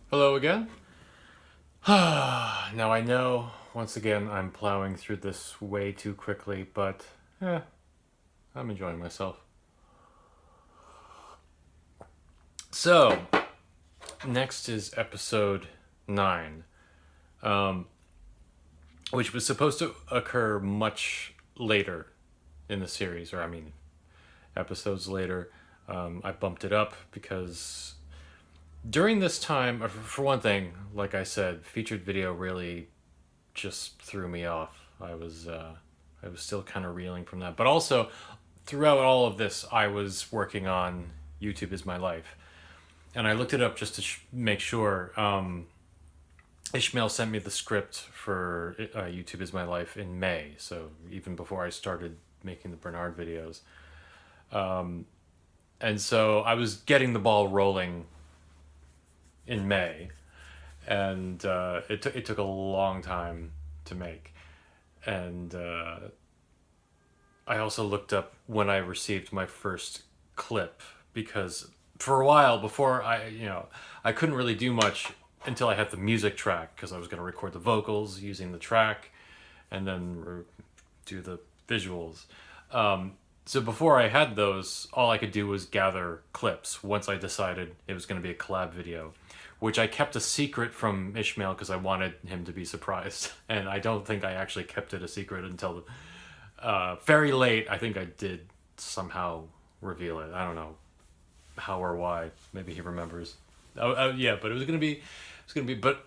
Hello again. Now I know, once again, I'm plowing through this way too quickly, but I'm enjoying myself. So, next is episode 9, um, which was supposed to occur much later in the series, or I mean, episodes later. I bumped it up because during this time, for one thing, like I said, featured video really just threw me off. I was still kind of reeling from that, but also throughout all of this, I was working on YouTube is my life, and I looked it up just to make sure. Ishmael sent me the script for YouTube is my life in May, so even before I started making the Bernard videos, and so I was getting the ball rolling in May, and it took a long time to make. And I also looked up when I received my first clip, because for a while before I couldn't really do much until I had the music track, because I was going to record the vocals using the track and then do the visuals. So before I had those, all I could do was gather clips once I decided it was going to be a collab video, which I kept a secret from Ishmael because I wanted him to be surprised. And I don't think I actually kept it a secret until very late. I think I did somehow reveal it. I don't know how or why. Maybe he remembers. Yeah, but it was going to be, but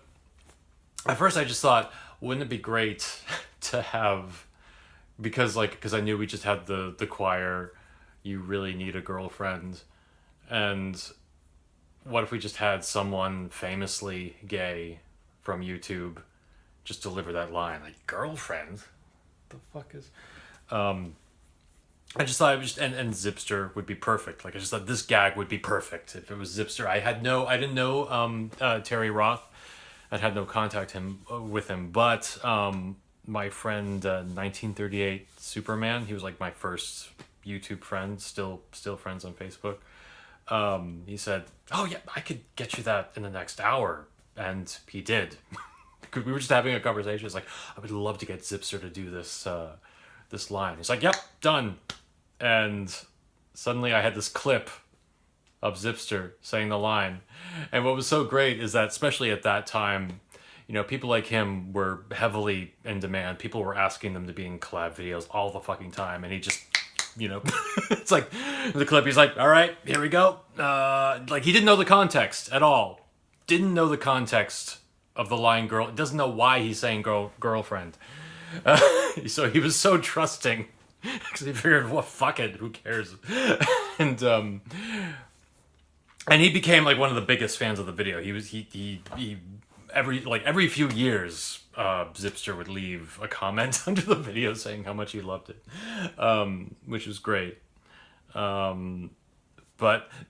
at first I just thought, wouldn't it be great to have, because I knew we just had the choir, you really need a girlfriend, and what if we just had someone famously gay from YouTube just deliver that line, like, girlfriend? The fuck is I just thought it was, and Zipster would be perfect. Like, I just thought this gag would be perfect if it was Zipster. I didn't know Terry Roth. I'd had no contact with him, but my friend 1938 Superman, he was like my first YouTube friend, still friends on Facebook. He said, "Oh yeah, I could get you that in the next hour," and he did. We were just having a conversation. It's like, I would love to get Zipster to do this line. He's like, "Yep, done." And suddenly I had this clip of Zipster saying the line. And what was so great is that, especially at that time, people like him were heavily in demand. People were asking them to be in collab videos all the fucking time. And he just, it's like the clip, he's like, "All right, here we go." Like, he didn't know the context at all. Didn't know the context of the line girl. Doesn't know why he's saying girlfriend. So he was so trusting. Because he figured, well, fuck it, who cares? and he became like one of the biggest fans of the video. He every few years, Zipster would leave a comment under the video saying how much he loved it, which was great. But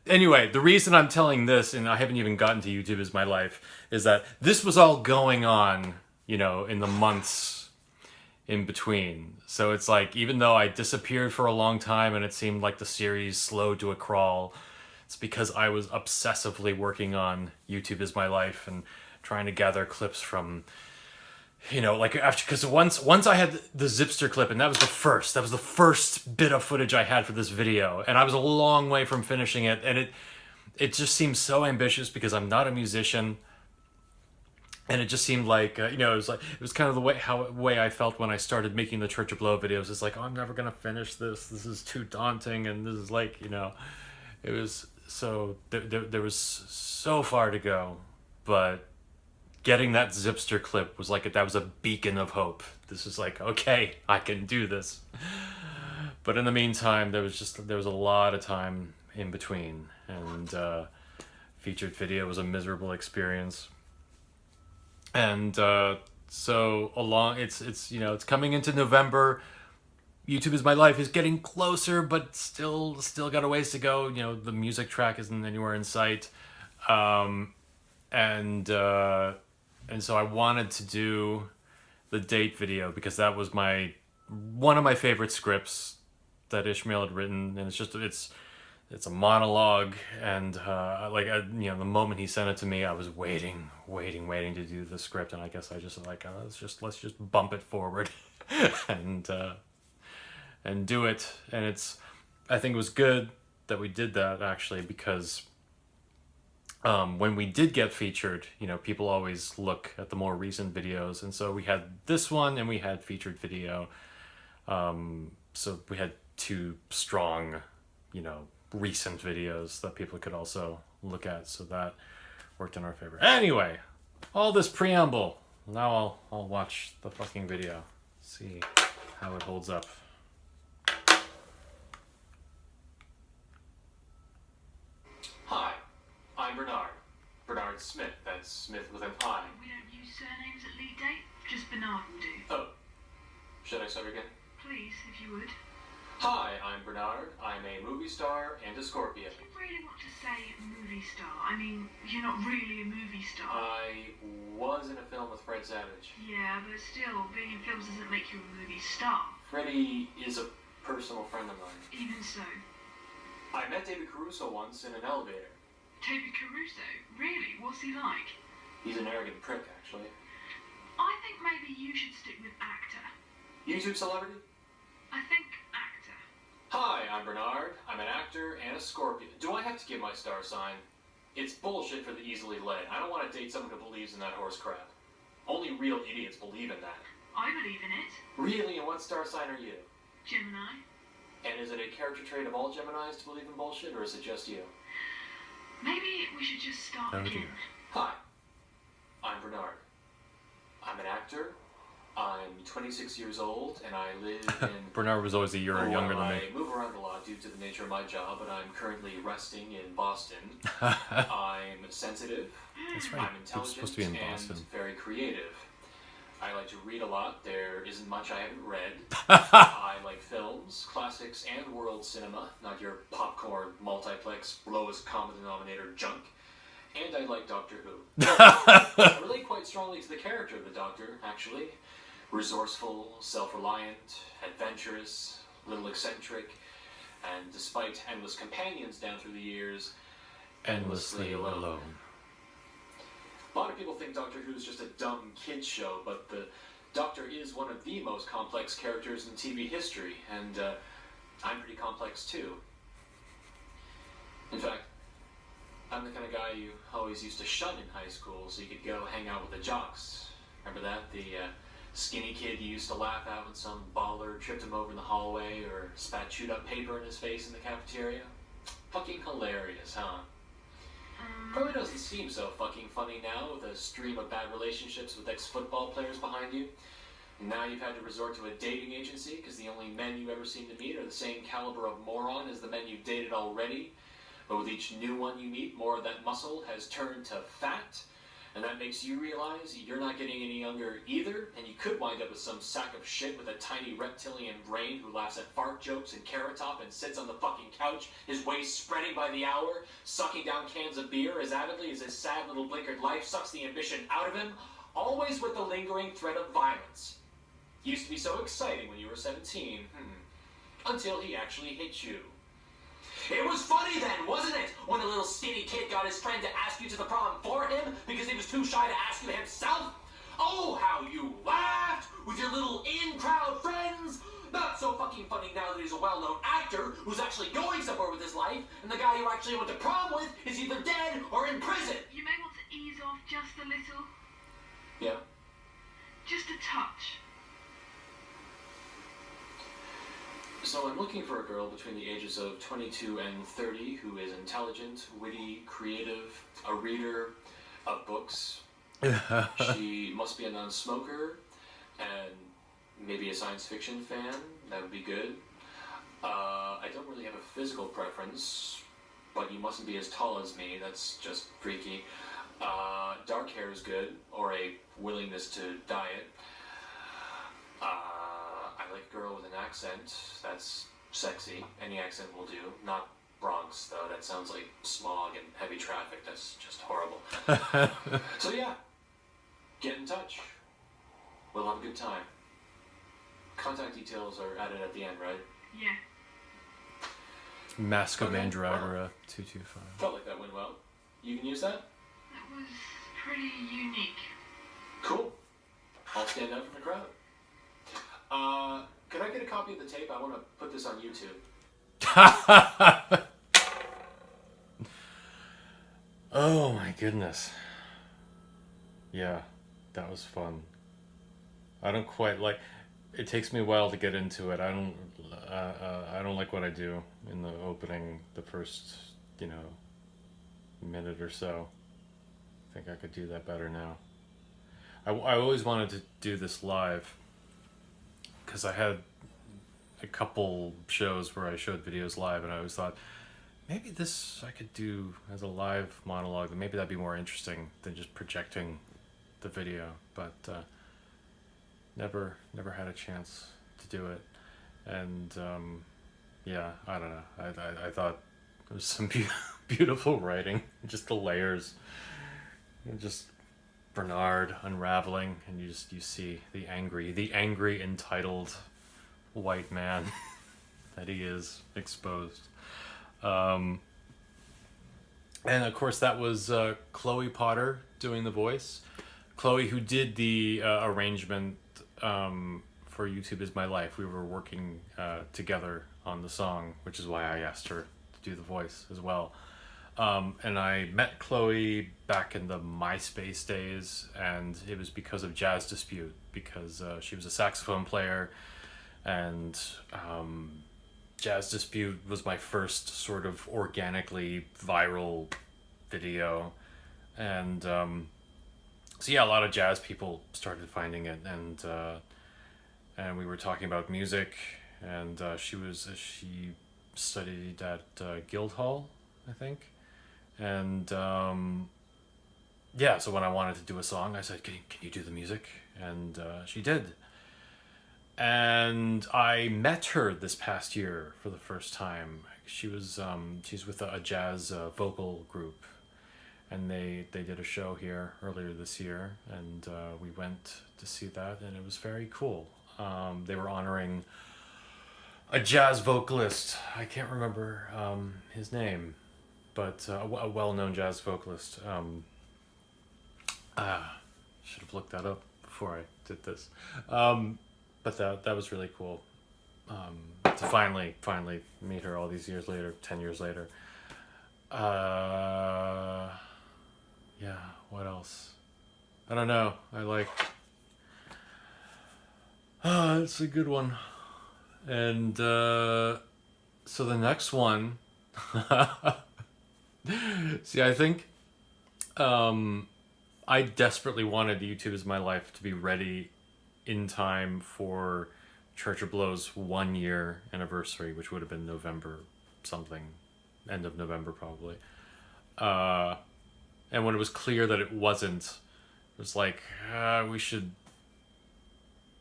anyway, the reason I'm telling this, and I haven't even gotten to YouTube is my life, is that this was all going on, in the months in between. So it's like, even though I disappeared for a long time and it seemed like the series slowed to a crawl, it's because I was obsessively working on YouTube is my life and trying to gather clips from, like, after, because once I had the Zipster clip, and that was the first bit of footage I had for this video, and I was a long way from finishing it, and it just seemed so ambitious because I'm not a musician. And it just seemed like, it was kind of the way I felt when I started making the Church of Blow videos. It's like, oh, I'm never gonna finish this. This is too daunting, and this is like, it was so there was so far to go, but getting that Zipster clip was like that was a beacon of hope. This is like, okay, I can do this. But in the meantime, there was a lot of time in between, and featured video was a miserable experience. And so it's coming into November. YouTube is my life is getting closer, but still got a ways to go. The music track isn't anywhere in sight, and so I wanted to do the date video because that was one of my favorite scripts that Ishmael had written, and it's it's a monologue, and the moment he sent it to me, I was waiting to do the script, and I guess I just like let's just bump it forward, and do it, and I think it was good that we did that actually because when we did get featured, people always look at the more recent videos, and so we had this one and we had featured video, so we had two strong, recent videos that people could also look at, so that worked in our favor. Anyway, all this preamble, now I'll watch the fucking video, see how it holds up. Hi, I'm Bernard Smith. That's Smith with an I. We don't use surnames at lead date, just Bernard will do. Oh, should I start again? Please, if you would. Hi, I'm Bernard. I'm a movie star and a Scorpio. Do you really want to say movie star? I mean, you're not really a movie star. I was in a film with Fred Savage. Yeah, but still, being in films doesn't make you a movie star. Freddie is a personal friend of mine. Even so. I met David Caruso once in an elevator. David Caruso? Really? What's he like? He's an arrogant prick, actually. I think maybe you should stick with actor. YouTube celebrity? I think actor. Hi, I'm Bernard. I'm an actor and a Scorpio. Do I have to give my star sign? It's bullshit for the easily led. I don't want to date someone who believes in that horse crap. Only real idiots believe in that. I believe in it. Really? And what star sign are you? Gemini. And is it a character trait of all Geminis to believe in bullshit, or is it just you? Maybe we should just start again. Hi, I'm Bernard. I'm an actor. I'm 26 years old, and I live in... Bernard was always a year younger than me. I move around a lot due to the nature of my job, but I'm currently resting in Boston. I'm sensitive. That's right. I'm intelligent supposed to be in Boston. And very creative. I like to read a lot. There isn't much I haven't read. I like films, classics, and world cinema, not your popcorn, multiplex, lowest common denominator junk. And I like Doctor Who. I relate quite strongly to the character of the Doctor, actually. Resourceful, self-reliant, adventurous, little eccentric, and despite endless companions down through the years, endlessly alone. A lot of people think Doctor Who is just a dumb kid's show, but the Doctor is one of the most complex characters in TV history, and I'm pretty complex too. In fact, I'm the kind of guy you always used to shun in high school so you could go hang out with the jocks. Remember that? The skinny kid you used to laugh at when some baller tripped him over in the hallway or spat chewed up paper in his face in the cafeteria? Fucking hilarious, huh? Probably doesn't seem so fucking funny now with a stream of bad relationships with ex-football players behind you. And now you've had to resort to a dating agency because the only men you ever seem to meet are the same caliber of moron as the men you've dated already. But with each new one you meet, more of that muscle has turned to fat. And that makes you realize you're not getting any younger either, and you could wind up with some sack of shit with a tiny reptilian brain who laughs at fart jokes and Carrot Top and sits on the fucking couch, his waist spreading by the hour, sucking down cans of beer as avidly as his sad little blinkered life sucks the ambition out of him, always with the lingering threat of violence. Used to be so exciting when you were 17, until he actually hit you. It was funny then, wasn't it? When the little skinny kid got his friend to ask you to the prom for him because he was too shy to ask you himself? Oh, how you laughed with your little in-crowd friends. Not so fucking funny now that he's a well-known actor who's actually going somewhere with his life, and the guy you actually went to prom with is either dead or in prison. You may want to ease off just a little. Yeah? Just a touch. So I'm looking for a girl between the ages of 22 and 30 who is intelligent, witty, creative, a reader of books. She must be a non-smoker and maybe a science fiction fan. That would be good. I don't really have a physical preference, but you mustn't be as tall as me. That's just freaky. Dark hair is good, or a willingness to dye it. I like a girl with an accent. That's sexy. Any accent will do. Not Bronx, though. That sounds like smog and heavy traffic. That's just horrible. So yeah, get in touch. We'll have a good time. Contact details are added at the end, right? Yeah. Mask of Mandragora 225. Felt like that went well. You can use that? That was pretty unique. Cool. I'll stand out from the crowd. Could I get a copy of the tape? I want to put this on YouTube. Oh my goodness. Yeah, that was fun. I don't quite like. It takes me a while to get into it. I don't like what I do in the opening, the first, minute or so. I think I could do that better now. I always wanted to do this live because I had a couple shows where I showed videos live, and I always thought maybe this I could do as a live monologue. Maybe that'd be more interesting than just projecting the video, but never had a chance to do it. And yeah, I don't know. I thought there was some beautiful writing, just the layers, just Bernard unraveling, and you see the angry entitled white man that he is exposed. And of course that was Chloe Potter doing the voice. Chloe, who did the arrangement for YouTube Is My Life. We were working together on the song, which is why I asked her to do the voice as well. And I met Chloe back in the MySpace days, and it was because of Jazz Dispute, because she was a saxophone player, and Jazz Dispute was my first sort of organically viral video. And so yeah, a lot of jazz people started finding it, and we were talking about music, and she studied at Guildhall, I think. And yeah, so when I wanted to do a song, I said, can you do the music? And she did. And I met her this past year for the first time. She's with a jazz vocal group, and they did a show here earlier this year, and we went to see that, and it was very cool. They were honoring a jazz vocalist. I can't remember his name, but a well-known jazz vocalist. Should have looked that up before I did this. But that was really cool. To finally meet her all these years later, 10 years later. Yeah, what else? I don't know. It's a good one. And so the next one. See, I think I desperately wanted YouTube Is My Life to be ready in time for Church of Blow's 1 year anniversary, which would have been November something, end of November probably. And when it was clear that it wasn't, it was like, we should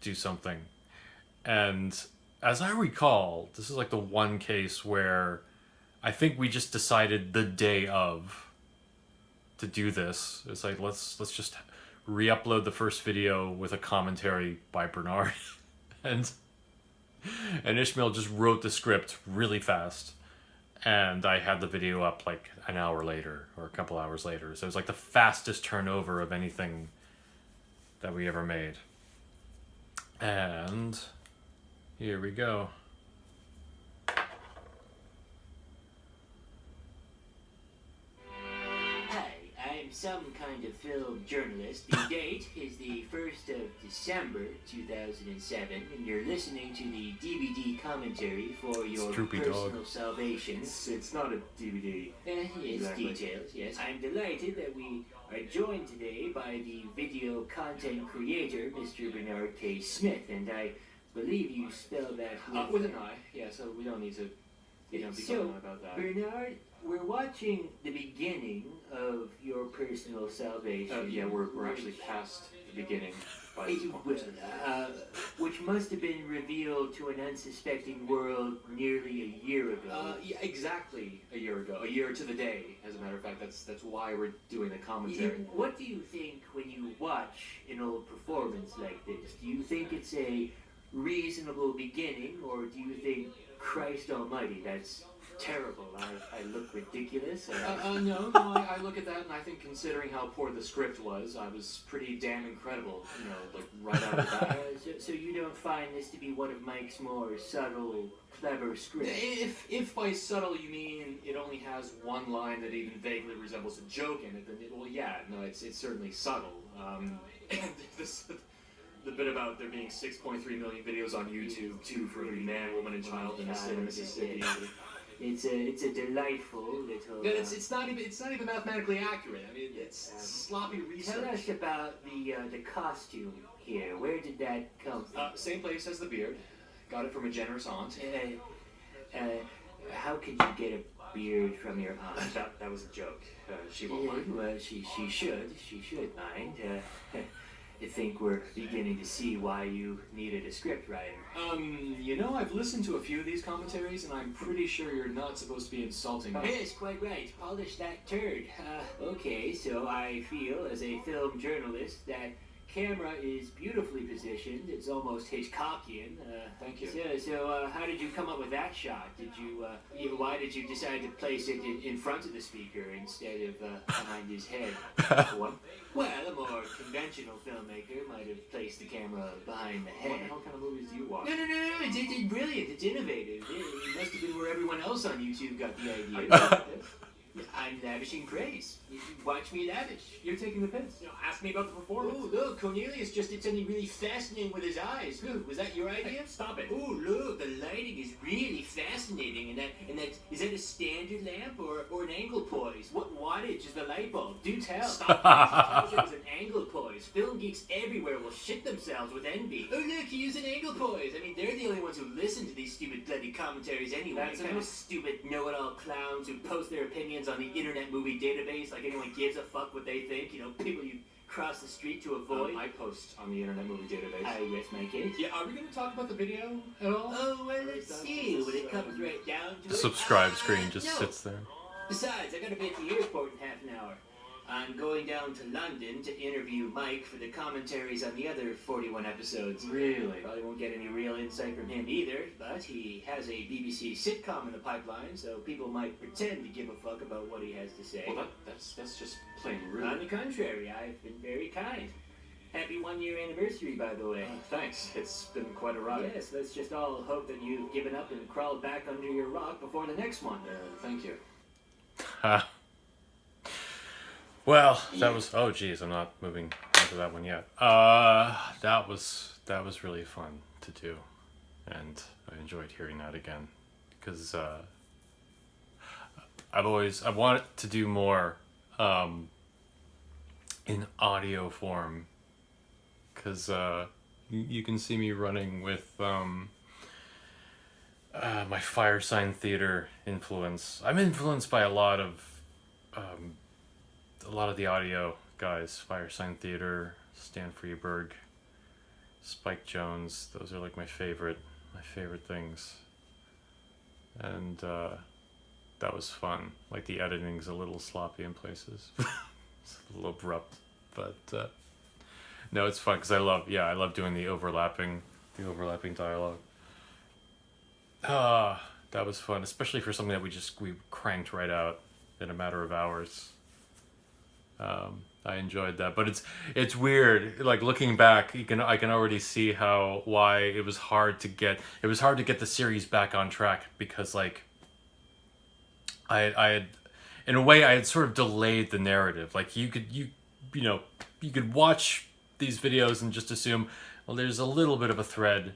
do something. And as I recall, this is like the one case where I think we just decided the day of to do this. It's like, let's just re-upload the first video with a commentary by Bernard. and Ishmael just wrote the script really fast. And I had the video up like an hour later or a couple hours later. So it was like the fastest turnover of anything that we ever made. And here we go. Hi, I'm some kind of film journalist. The date is the 1st of December 2007, and you're listening to the DVD commentary for your Droopy personal dog. salvation. It's not a DVD. Yes, Exactly. details, yes. I'm delighted that we are joined today by the video content creator, Mr. Bernard K. Smith, and I believe you spell that With an I, yeah, so we don't need to be So, going on about that. Bernard, we're watching the beginning of your personal salvation. Yeah, we're actually past the beginning by this point. Which must have been revealed to an unsuspecting world nearly a year ago. Yeah, exactly a year ago. A year to the day, as a matter of fact. That's why we're doing the commentary. What do you think when you watch an old performance like this? Do you think it's a reasonable beginning, or do you think, Christ Almighty, that's terrible. I look ridiculous. No, I look at that and I think considering how poor the script was, I was pretty damn incredible, like right out of the bat. So you don't find this to be one of Mike's more subtle, clever scripts? If by subtle you mean it only has one line that even vaguely resembles a joke in it, then it's certainly subtle. And the bit about there being 6.3 million videos on YouTube, too, for every man, woman, and child in the state of Mississippi. It's a delightful little. Yeah, it's not even mathematically accurate. I mean, it's sloppy research. Tell us about the costume here. Where did that come from? Same place as the beard. Got it from a generous aunt. How could you get a beard from your aunt? That was a joke. She won't mind. Well, she should. She should mind. I think we're beginning to see why you needed a script writer. I've listened to a few of these commentaries, and I'm pretty sure you're not supposed to be insulting me. Yes, quite right. Polish that turd. Okay, so I feel, as a film journalist, that camera is beautifully positioned. It's almost Hitchcockian. Thank you. So how did you come up with that shot? Why did you decide to place it in front of the speaker instead of behind his head? What? Well, a more conventional filmmaker might have placed the camera behind the head. What the hell kind of movies do you watch? No. It's brilliant. It's innovative. It must have been where everyone else on YouTube got the idea. I'm lavishing praise. Watch me lavish. You're taking the piss. Ask me about the performance. Oh, look, Cornelius just did something really fascinating with his eyes. Look, was that your idea? Hey, stop it. Oh, look, the lighting is really fascinating. And that is that a standard lamp or an angle poise? What wattage is the light bulb? Do tell. Stop. He tells it was an angle poise. Film geeks everywhere will shit themselves with envy. Oh, look, he used an angle poise. I mean, they're the only ones who listen to these stupid bloody commentaries anyway. That's Kind enough. of stupid know-it-all clowns who post their opinions on the Internet Movie Database like anyone gives a fuck what they think. People you cross the street to avoid. I post on the Internet Movie Database. I rest my case. Yeah, are we going to talk about the video at all? Oh, well, let's see. When it comes right down to The it. subscribe screen just no. sits there. Besides, I gotta be at the airport in half an hour. I'm going down to London to interview Mike for the commentaries on the other 41 episodes. Really? Probably won't get any real insight from him either, but he has a BBC sitcom in the pipeline, so people might pretend to give a fuck about what he has to say. Well, that's just plain rude. On the contrary, I've been very kind. Happy 1-year anniversary, by the way. Thanks. It's been quite a ride. Yes, let's just all hope that you've given up and crawled back under your rock before the next one. Thank you. Well, that was. Oh, geez, I'm not moving on to that one yet. That was really fun to do, and I enjoyed hearing that again, because I wanted to do more in audio form, because you can see me running with my fire sign theater influence. I'm influenced by a lot of the audio guys. Fire sign theater, Stan Freberg, Spike Jones. Those are like my favorite things. And that was fun. Like the editing's a little sloppy in places. It's a little abrupt, but no, it's fun because I love doing the overlapping dialogue. That was fun, especially for something that we cranked right out in a matter of hours. I enjoyed that, but it's weird. Like looking back, I can already see why it was hard to get the series back on track, because like I had, in a way, I had sort of delayed the narrative. Like you could watch these videos and just assume, well, there's a little bit of a thread,